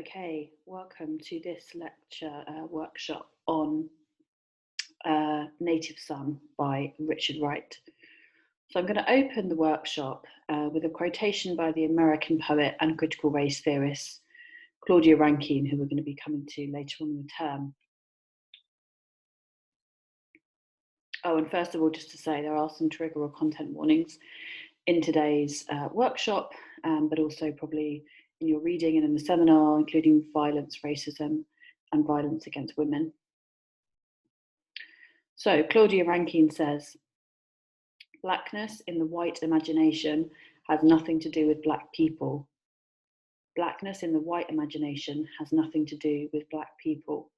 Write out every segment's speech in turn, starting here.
Okay, welcome to this lecture workshop on Native Son by Richard Wright. So I'm going to open the workshop with a quotation by the American poet and critical race theorist Claudia Rankine, who we're going to be coming to later on in the term. Oh, and first of all, just to say there are some trigger or content warnings in today's workshop, but also probably in your reading and in the seminar, including violence, racism, and violence against women. So Claudia Rankine says, blackness in the white imagination has nothing to do with black people. Blackness in the white imagination has nothing to do with black people.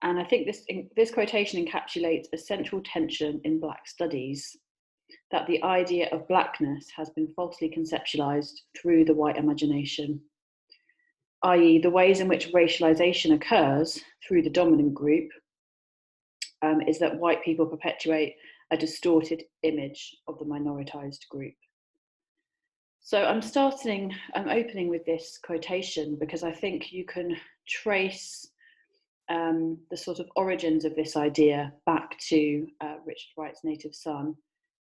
And I think this quotation encapsulates a central tension in black studies, that the idea of blackness has been falsely conceptualized through the white imagination, i.e. the ways in which racialization occurs through the dominant group is that white people perpetuate a distorted image of the minoritized group. So I'm opening with this quotation because I think you can trace the sort of origins of this idea back to Richard Wright's Native Son,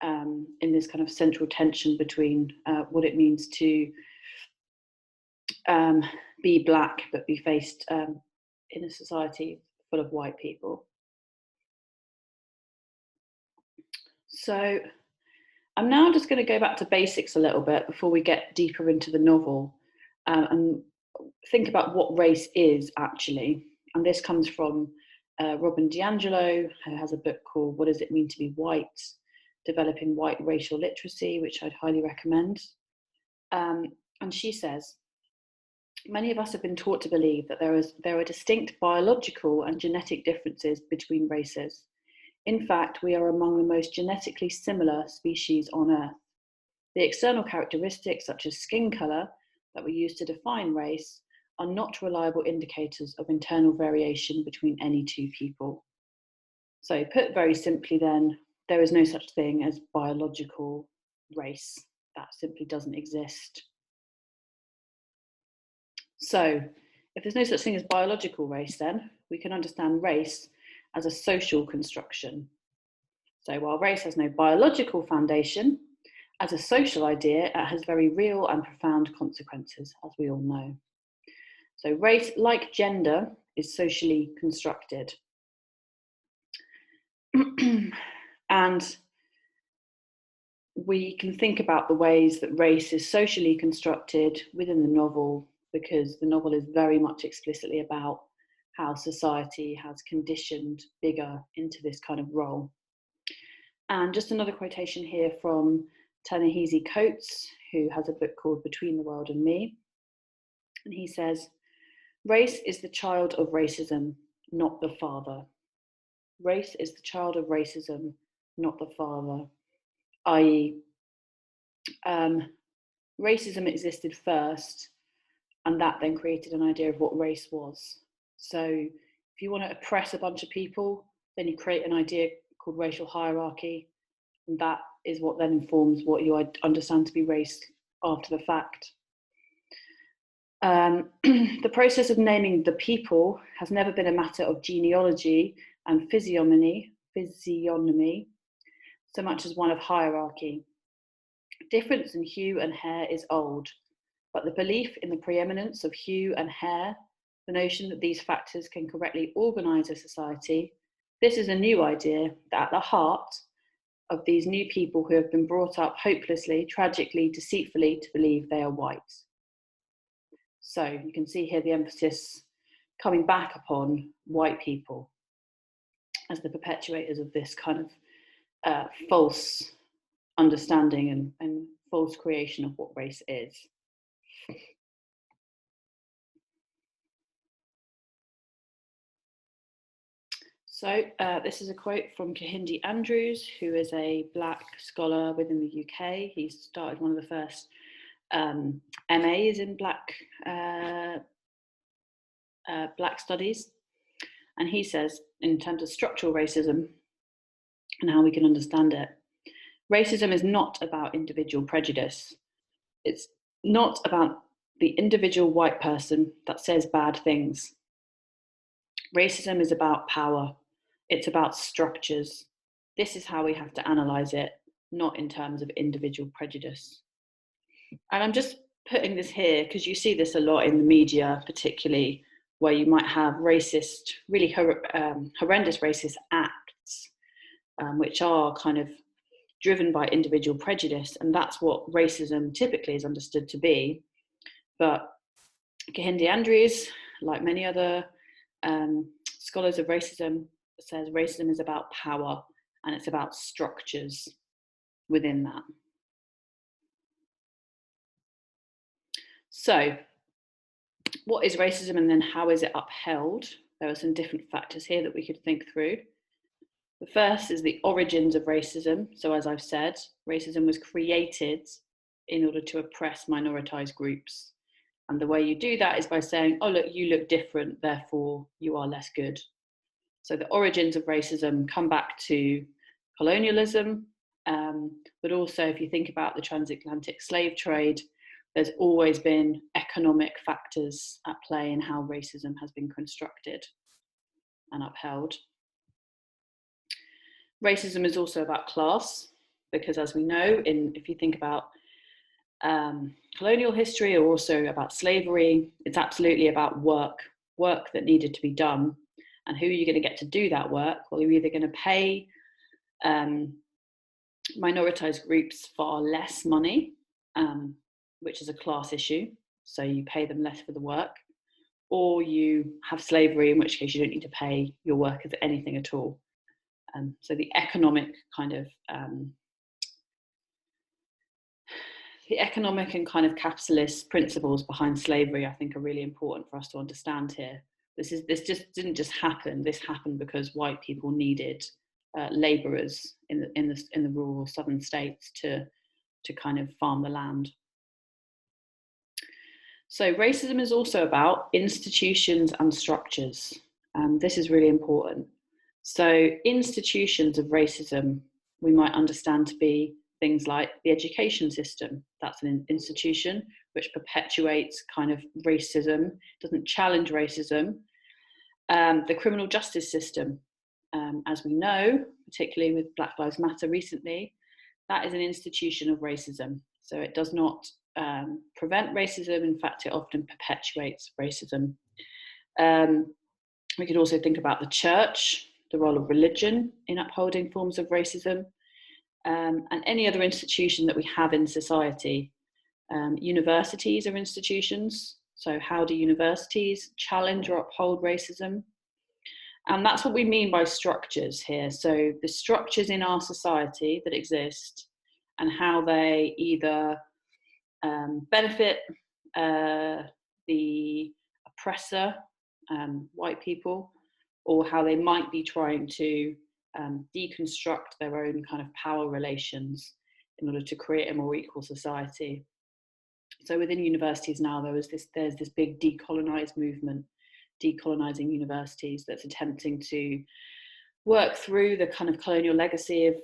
in this kind of central tension between what it means to be black but be faced in a society full of white people. So I'm now just going to go back to basics a little bit before we get deeper into the novel and think about what race is actually. And this comes from Robin DiAngelo, who has a book called What Does It Mean to Be White? Developing White Racial Literacy, which I'd highly recommend. And she says, many of us have been taught to believe that there are distinct biological and genetic differences between races. In fact, we are among the most genetically similar species on Earth. The external characteristics, such as skin colour, that we use to define race, are not reliable indicators of internal variation between any two people. So, put very simply then, there is no such thing as biological race. That simply doesn't exist. So, if there's no such thing as biological race, then we can understand race as a social construction. So while race has no biological foundation, as a social idea, it has very real and profound consequences, as we all know. So race, like gender, is socially constructed. And we can think about the ways that race is socially constructed within the novel, because the novel is very much explicitly about how society has conditioned Bigger into this kind of role. And just another quotation here from Ta-Nehisi Coates, who has a book called Between the World and Me. And he says, race is the child of racism, not the father. Race is the child of racism, not the father. I.e., racism existed first, and that then created an idea of what race was. So if you want to oppress a bunch of people, then you create an idea called racial hierarchy, and that is what then informs what you understand to be race after the fact. The process of naming the people has never been a matter of genealogy and physiognomy, so much as one of hierarchy. Difference in hue and hair is old, but the belief in the preeminence of hue and hair, the notion that these factors can correctly organise a society, this is a new idea that at the heart of these new people who have been brought up hopelessly, tragically, deceitfully to believe they are white. So you can see here the emphasis coming back upon white people as the perpetuators of this kind of false understanding and false creation of what race is. So this is a quote from Kehinde Andrews, who is a black scholar within the UK. He started one of the first MAs in black studies. And he says, in terms of structural racism and how we can understand it, racism is not about individual prejudice. It's not about the individual white person that says bad things. Racism is about power. It's about structures. This is how we have to analyze it, not in terms of individual prejudice. And I'm just putting this here because you see this a lot in the media, particularly where you might have racist, really horrendous racist acts, which are kind of driven by individual prejudice. And that's what racism typically is understood to be. But Kehinde Andrews, like many other scholars of racism, says racism is about power and it's about structures within that. So, what is racism and then how is it upheld? There are some different factors here that we could think through. The first is the origins of racism. So as I've said, racism was created in order to oppress minoritized groups. And the way you do that is by saying, oh, look, you look different, therefore you are less good. So the origins of racism come back to colonialism, but also if you think about the transatlantic slave trade, there's always been economic factors at play in how racism has been constructed and upheld. Racism is also about class, because as we know, if you think about colonial history or also about slavery, it's absolutely about work that needed to be done. And who are you going to get to do that work? Well, you're either going to pay minoritized groups far less money, which is a class issue, so you pay them less for the work, or you have slavery, in which case you don't need to pay your workers anything at all. So the economic and kind of capitalist principles behind slavery, I think, are really important for us to understand here. This didn't just happen. This happened because white people needed labourers in the rural southern states to kind of farm the land. So racism is also about institutions and structures. This is really important. So institutions of racism we might understand to be things like the education system. That's an institution which perpetuates kind of racism, doesn't challenge racism. The criminal justice system, as we know, particularly with Black Lives Matter recently, that is an institution of racism. So it does not prevent racism. In fact, it often perpetuates racism. We could also think about the church, the role of religion in upholding forms of racism, and any other institution that we have in society. Universities are institutions. So how do universities challenge or uphold racism? And that's what we mean by structures here. So the structures in our society that exist and how they either benefit the oppressor, white people, or how they might be trying to deconstruct their own kind of power relations in order to create a more equal society. So within universities now, there's this big decolonized movement, decolonizing universities, that's attempting to work through the kind of colonial legacy of,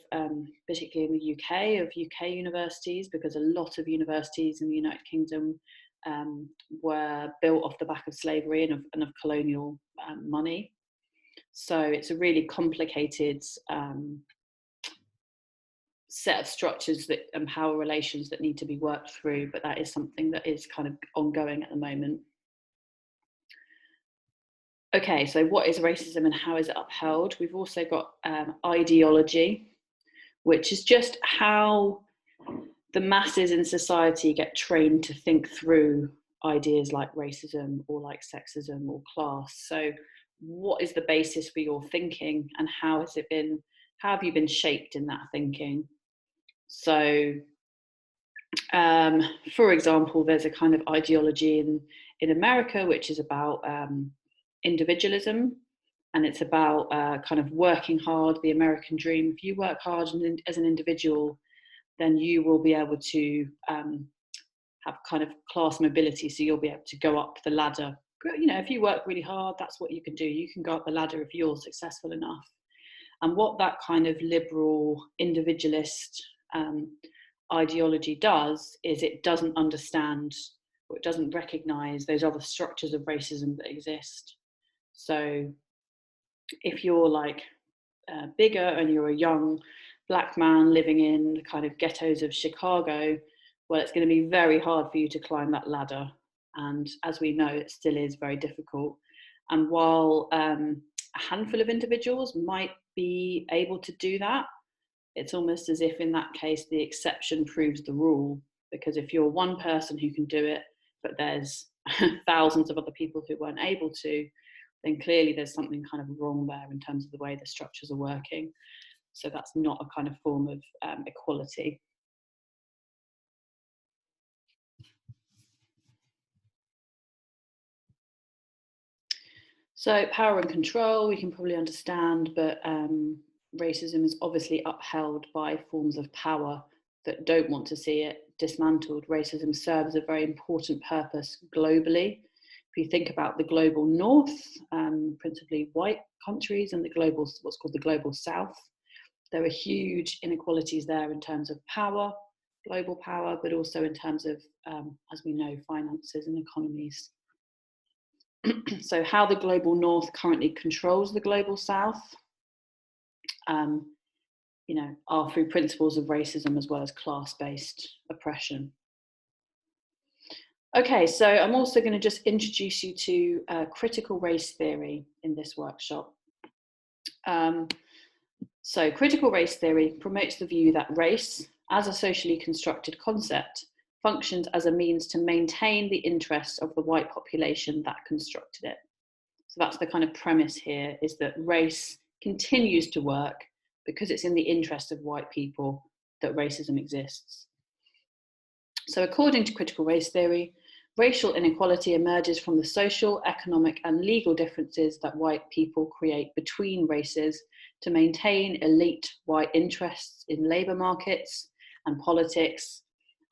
particularly in the UK, of UK universities, because a lot of universities in the United Kingdom were built off the back of slavery and of colonial money. So it's a really complicated set of structures and power relations that need to be worked through, but that is something that is kind of ongoing at the moment. Okay, so what is racism and how is it upheld? We've also got ideology, which is just how the masses in society get trained to think through ideas like racism or like sexism or class. So what is the basis for your thinking and how have you been shaped in that thinking? So, for example, there's a kind of ideology in America, which is about individualism, and it's about kind of working hard, the American dream. If you work hard as an individual, then you will be able to have kind of class mobility, so you'll be able to go up the ladder. You know, if you work really hard, that's what you can do. You can go up the ladder if you're successful enough. And what that kind of liberal individualist ideology does is it doesn't understand or it doesn't recognise those other structures of racism that exist. So if you're like bigger and you're a young black man living in the kind of ghettos of Chicago, well, it's going to be very hard for you to climb that ladder. And as we know, it still is very difficult. And while a handful of individuals might be able to do that, it's almost as if in that case, the exception proves the rule. Because if you're one person who can do it, but there's thousands of other people who weren't able to, then clearly there's something kind of wrong there in terms of the way the structures are working. So that's not a kind of form of equality. So power and control, we can probably understand, but racism is obviously upheld by forms of power that don't want to see it dismantled. Racism serves a very important purpose globally. If you think about the global north, principally white countries, and the global, what's called the global south, there are huge inequalities there in terms of power, global power, but also in terms of, as we know, finances and economies. So how the global north currently controls the global south, are through principles of racism as well as class-based oppression. Okay, so I'm also going to just introduce you to critical race theory in this workshop. So critical race theory promotes the view that race, as a socially constructed concept, functions as a means to maintain the interests of the white population that constructed it. So that's the kind of premise here, is that race continues to work because it's in the interest of white people that racism exists. So according to critical race theory, racial inequality emerges from the social, economic, and legal differences that white people create between races to maintain elite white interests in labour markets and politics,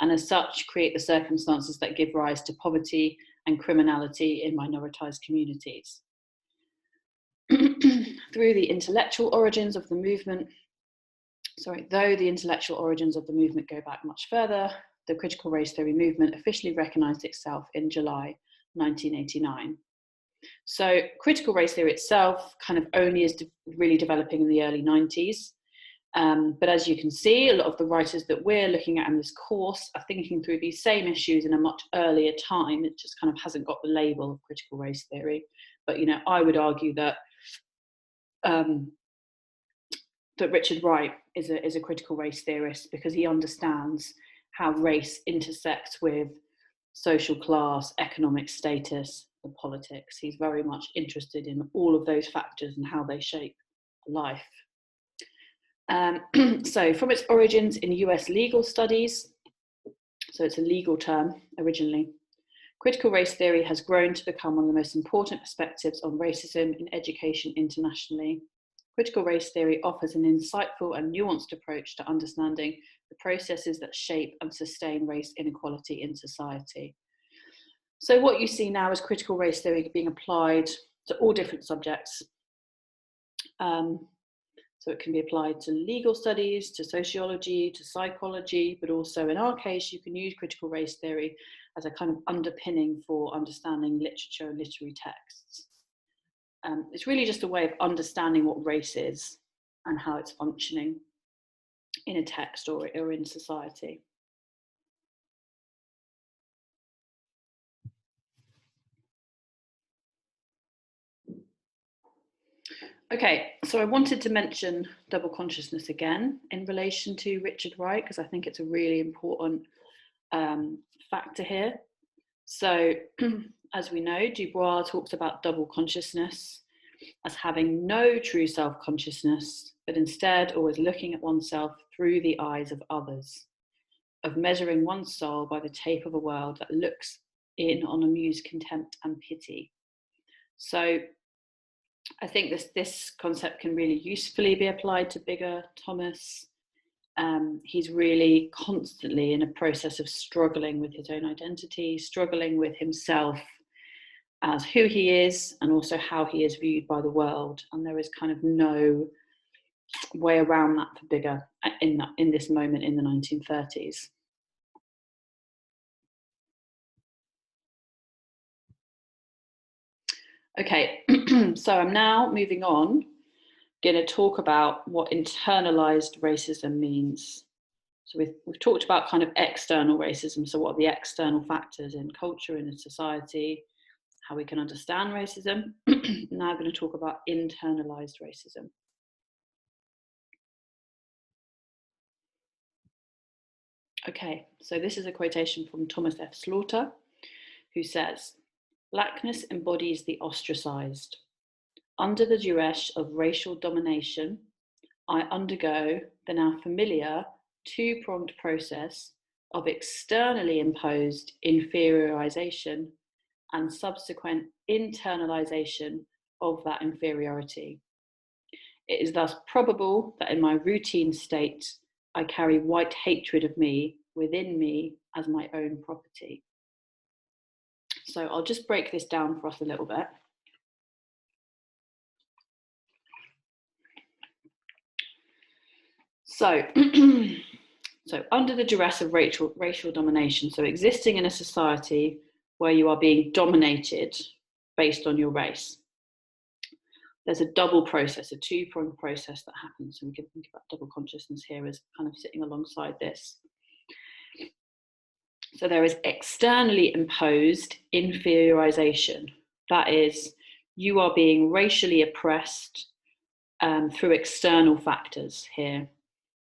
and as such create the circumstances that give rise to poverty and criminality in minoritized communities. Through the intellectual origins of the movement, though the intellectual origins of the movement go back much further, the critical race theory movement officially recognized itself in July 1989. So critical race theory itself kind of only is really developing in the early 90s. But as you can see, a lot of the writers that we're looking at in this course are thinking through these same issues in a much earlier time. It just kind of hasn't got the label of critical race theory. But, I would argue that that Richard Wright is a critical race theorist because he understands how race intersects with social class, economic status, and politics. He's very much interested in all of those factors and how they shape life. So from its origins in US legal studies, so it's a legal term originally, critical race theory has grown to become one of the most important perspectives on racism in education internationally. Critical race theory offers an insightful and nuanced approach to understanding the processes that shape and sustain race inequality in society. So what you see now is critical race theory being applied to all different subjects. So it can be applied to legal studies, to sociology, to psychology, but also in our case, you can use critical race theory as a kind of underpinning for understanding literature and literary texts. It's really just a way of understanding what race is and how it's functioning in a text or in society. Okay, so I wanted to mention double consciousness again in relation to Richard Wright, because I think it's a really important factor here. So as we know, Dubois talks about double consciousness as having no true self-consciousness, but instead always looking at oneself through the eyes of others, of measuring one's soul by the tape of a world that looks in on amused contempt and pity. So I think this concept can really usefully be applied to Bigger Thomas. He's really constantly in a process of struggling with his own identity, struggling with himself as who he is and also how he is viewed by the world. And there is kind of no way around that for Bigger in this moment in the 1930s. Okay, so I'm now moving on, going to talk about what internalized racism means. So we've talked about kind of external racism, so what are the external factors in culture and in society, how we can understand racism. Now I'm going to talk about internalized racism. Okay, so this is a quotation from Thomas F. Slaughter, who says, "Blackness embodies the ostracized. Under the duress of racial domination, I undergo the now familiar two-pronged process of externally imposed inferiorization and subsequent internalization of that inferiority. It is thus probable that in my routine state, I carry white hatred of me within me as my own property." So I'll just break this down for us a little bit. So, so under the duress of racial domination, so existing in a society where you are being dominated based on your race, there's a double process, a two-pronged process that happens. So we can think about double consciousness here as kind of sitting alongside this. So there is externally imposed inferiorization. That is, you are being racially oppressed through external factors here.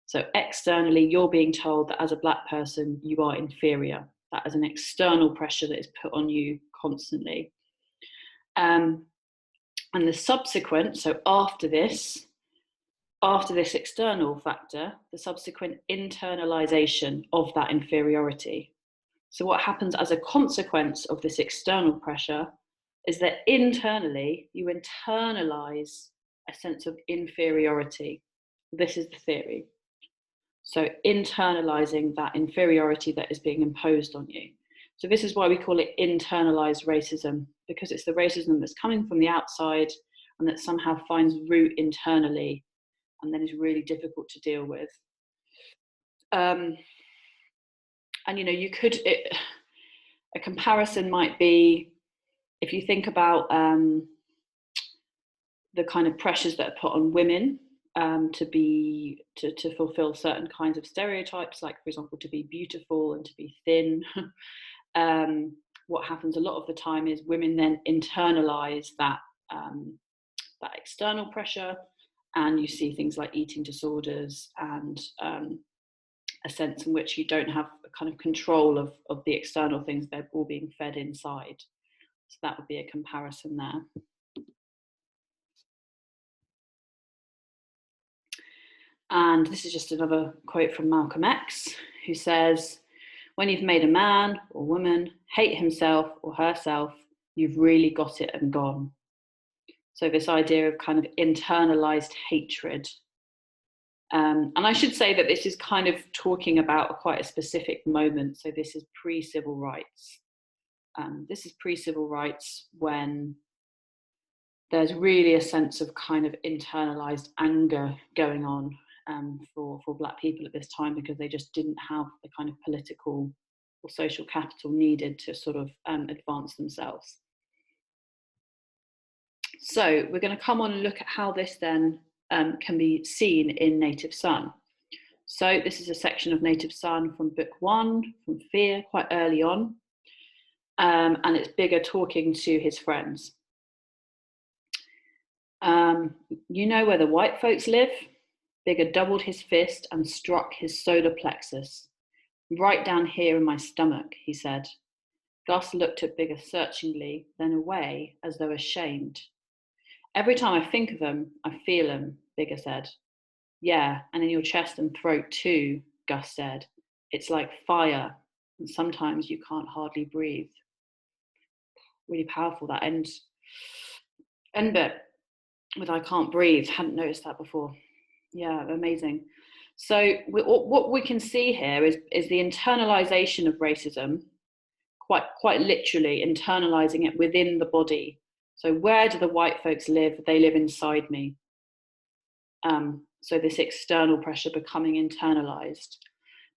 So externally, you're being told that as a Black person, you are inferior. That is an external pressure that is put on you constantly. And the subsequent, so after this external factor, the subsequent internalization of that inferiority. So what happens as a consequence of this external pressure is that internally, you internalize a sense of inferiority. This is the theory. So internalizing that inferiority that is being imposed on you. So this is why we call it internalized racism, because it's the racism that's coming from the outside and that somehow finds root internally and then is really difficult to deal with. And you know, a comparison might be, if you think about the kind of pressures that are put on women to fulfill certain kinds of stereotypes, like for example to be beautiful and to be thin. What happens a lot of the time is women then internalize that external pressure, and you see things like eating disorders and a sense in which you don't have a kind of control of the external things, they're all being fed inside. So that would be a comparison there. And this is just another quote from Malcolm X, who says, "When you've made a man or woman hate himself or herself, you've really got it and gone." So this idea of kind of internalized hatred. And I should say that this is kind of talking about quite a specific moment. So this is pre-civil rights. This is pre-civil rights when there's really a sense of kind of internalized anger going on for Black people at this time, because they just didn't have the kind of political or social capital needed to sort of advance themselves. So we're going to come on and look at how this then can be seen in Native Son. So this is a section of Native Son from book 1, from Fear, quite early on. And it's Bigger talking to his friends. "You know where the white folks live?" Bigger doubled his fist and struck his solar plexus. "Right down here in my stomach," he said. Gus looked at Bigger searchingly, then away as though ashamed. "Every time I think of them, I feel them," Bigger said. "Yeah, and in your chest and throat too," Gus said. "It's like fire, and sometimes you can't hardly breathe." Really powerful, that end bit with "I can't breathe." Hadn't noticed that before. Yeah, amazing. So what we can see here is the internalization of racism, quite literally internalizing it within the body. So where do the white folks live? They live inside me. So this external pressure becoming internalized.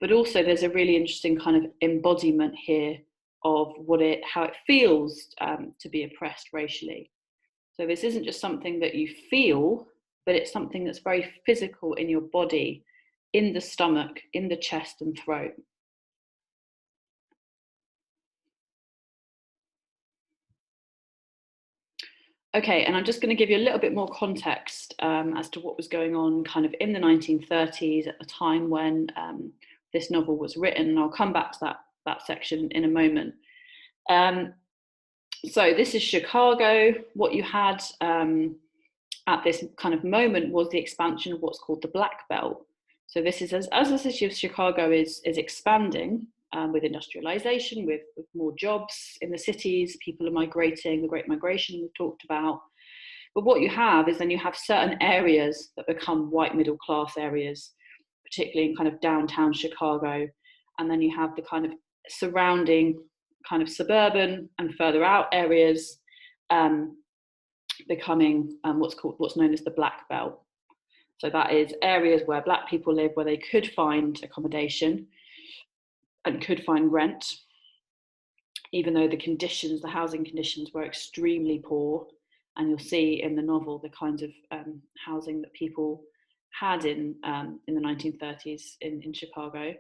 But also there's a really interesting kind of embodiment here of how it feels to be oppressed racially. So this isn't just something that you feel, but it's something that's very physical in your body, in the stomach, in the chest and throat. Okay, and I'm just going to give you a little bit more context as to what was going on kind of in the 1930s at the time when this novel was written, and I'll come back to that section in a moment. So this is Chicago. What you had at this kind of moment was the expansion of what's called the Black Belt. So this is as the city of Chicago is expanding with industrialization, with more jobs in the cities, people are migrating, the Great Migration we've talked about. But what you have is then you have certain areas that become white middle class areas, particularly in kind of downtown Chicago. And then you have the kind of surrounding kind of suburban and further out areas becoming what's known as the Black Belt. So that is areas where Black people live, where they could find accommodation and could find rent, even though the housing conditions were extremely poor. And you'll see in the novel the kinds of housing that people had in the 1930s in Chicago.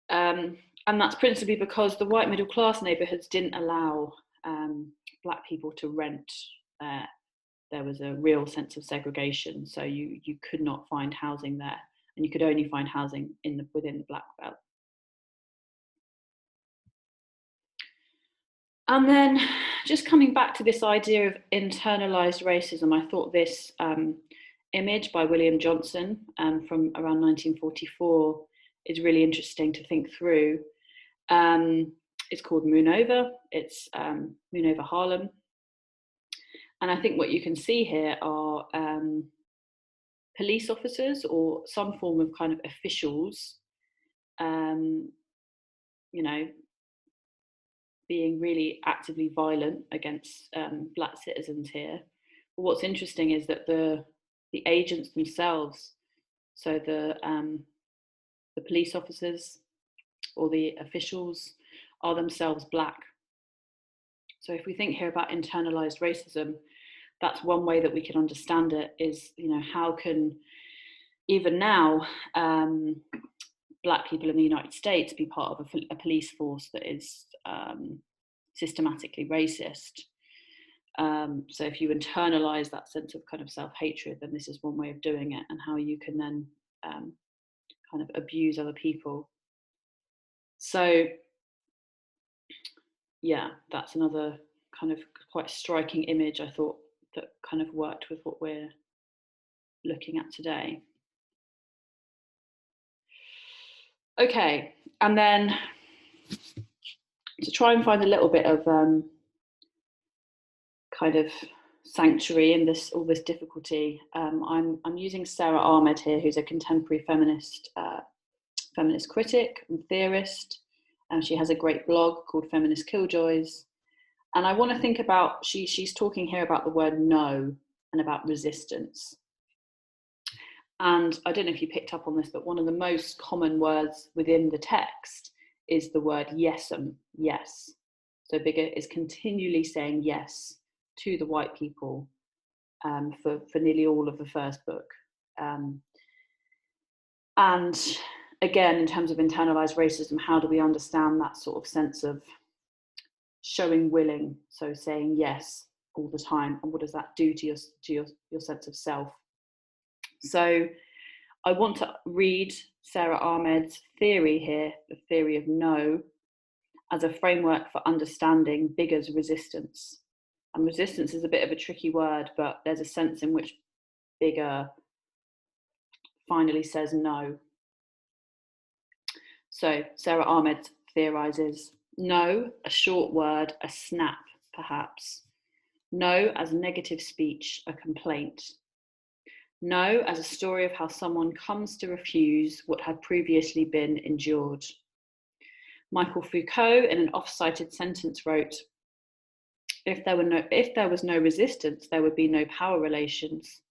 And that's principally because the white middle class neighborhoods didn't allow Black people to rent. There was a real sense of segregation, so you could not find housing there, and you could only find housing within the Black Belt. And then just coming back to this idea of internalized racism, I thought this image by William Johnson from around 1944 is really interesting to think through. It's called Moon Over. It's Moon Over Harlem. And I think what you can see here are police officers or some form of kind of officials, being really actively violent against Black citizens here. But what's interesting is that the agents themselves, so the police officers or the officials, are themselves Black. So if we think here about internalized racism, that's one way that we can understand it is, how can even now Black people in the United States be part of a police force that is systematically racist? So if you internalize that sense of kind of self-hatred, then this is one way of doing it, and how you can then kind of abuse other people. So yeah, that's another kind of quite striking image, I thought, that kind of worked with what we're looking at today. Okay, and then to try and find a little bit of kind of sanctuary in all this difficulty, I'm using Sarah Ahmed here, who's a contemporary feminist critic and theorist, and she has a great blog called Feminist Killjoys. And I want to think about, she's talking here about the word no and about resistance. And I don't know if you picked up on this, but one of the most common words within the text is the word yes'm, yes. So Bigger is continually saying yes to the white people for nearly all of the first book. And again, in terms of internalized racism, how do we understand that sort of sense of showing willing, so saying yes all the time, and what does that do to your sense of self? So I want to read Sarah Ahmed's theory here, the theory of no, as a framework for understanding Bigger's resistance. And resistance is a bit of a tricky word, but there's a sense in which Bigger finally says no. So Sarah Ahmed theorizes: no, a short word, a snap, perhaps. No as negative speech, a complaint. No as a story of how someone comes to refuse what had previously been endured. Michael Foucault, in an oft-cited sentence, wrote, if there was no resistance, there would be no power relations.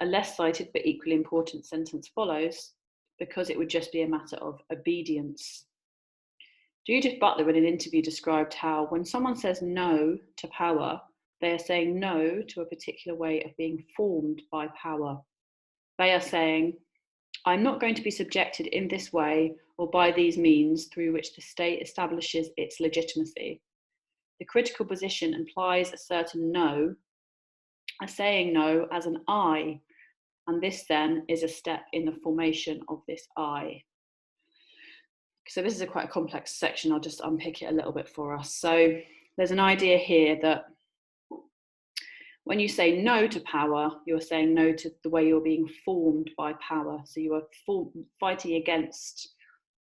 A less cited but equally important sentence follows, because it would just be a matter of obedience. Judith Butler, in an interview, described how when someone says no to power, They are saying no to a particular way of being formed by power. They are saying, I'm not going to be subjected in this way or by these means through which the state establishes its legitimacy. The critical position implies a certain no, a saying no as an I, and this then is a step in the formation of this I. So this is quite a complex section. I'll just unpick it a little bit for us. So there's an idea here that when you say no to power, you're saying no to the way you're being formed by power. So you are fighting against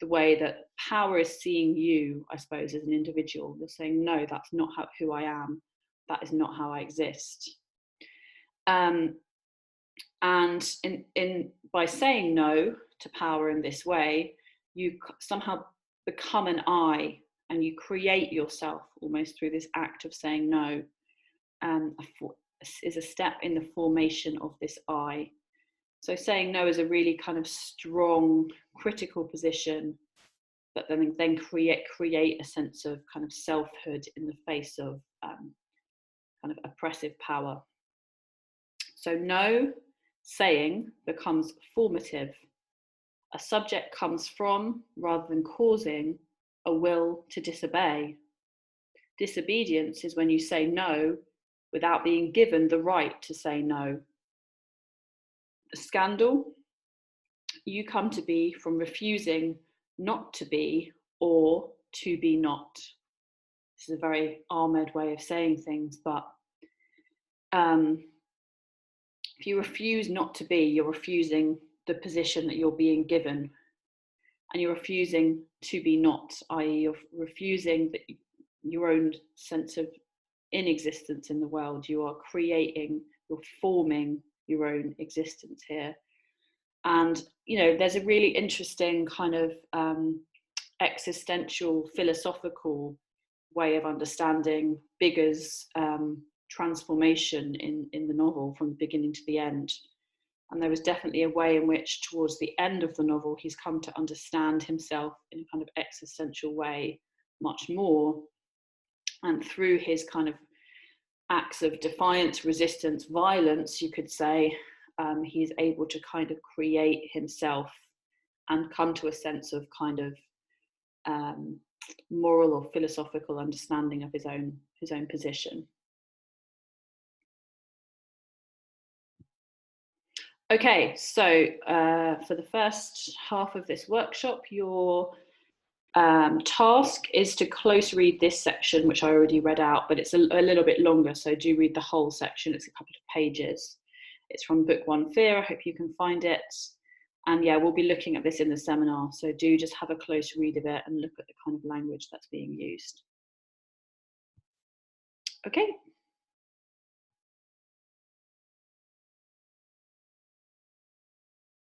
the way that power is seeing you, I suppose, as an individual. You're saying, no, that's not who I am. That is not how I exist. And by saying no to power in this way, you somehow become an I, and you create yourself almost through this act of saying no. Is a step in the formation of this I. So saying no is a really kind of strong, critical position that then create a sense of kind of selfhood in the face of kind of oppressive power. So no saying becomes formative. A subject comes from, rather than causing, a will to disobey. Disobedience is when you say no without being given the right to say no. A scandal, you come to be from refusing not to be or to be not. This is a very Ahmed way of saying things, but if you refuse not to be, you're refusing the position that you're being given, and you're refusing to be not, i.e. you're refusing your own sense of inexistence in the world. You are you're forming your own existence here. And, there's a really interesting kind of existential, philosophical way of understanding Bigger's transformation in the novel from the beginning to the end. And there was definitely a way in which towards the end of the novel, he's come to understand himself in a kind of existential way much more. And through his kind of acts of defiance, resistance, violence, you could say, he's able to kind of create himself and come to a sense of kind of moral or philosophical understanding of his own position. Okay, so for the first half of this workshop, your task is to close read this section, which I already read out, but it's a little bit longer, so do read the whole section. It's a couple of pages. It's from book 1, Fear. I hope you can find it. And yeah, we'll be looking at this in the seminar, so do just have a close read of it and look at the kind of language that's being used. Okay.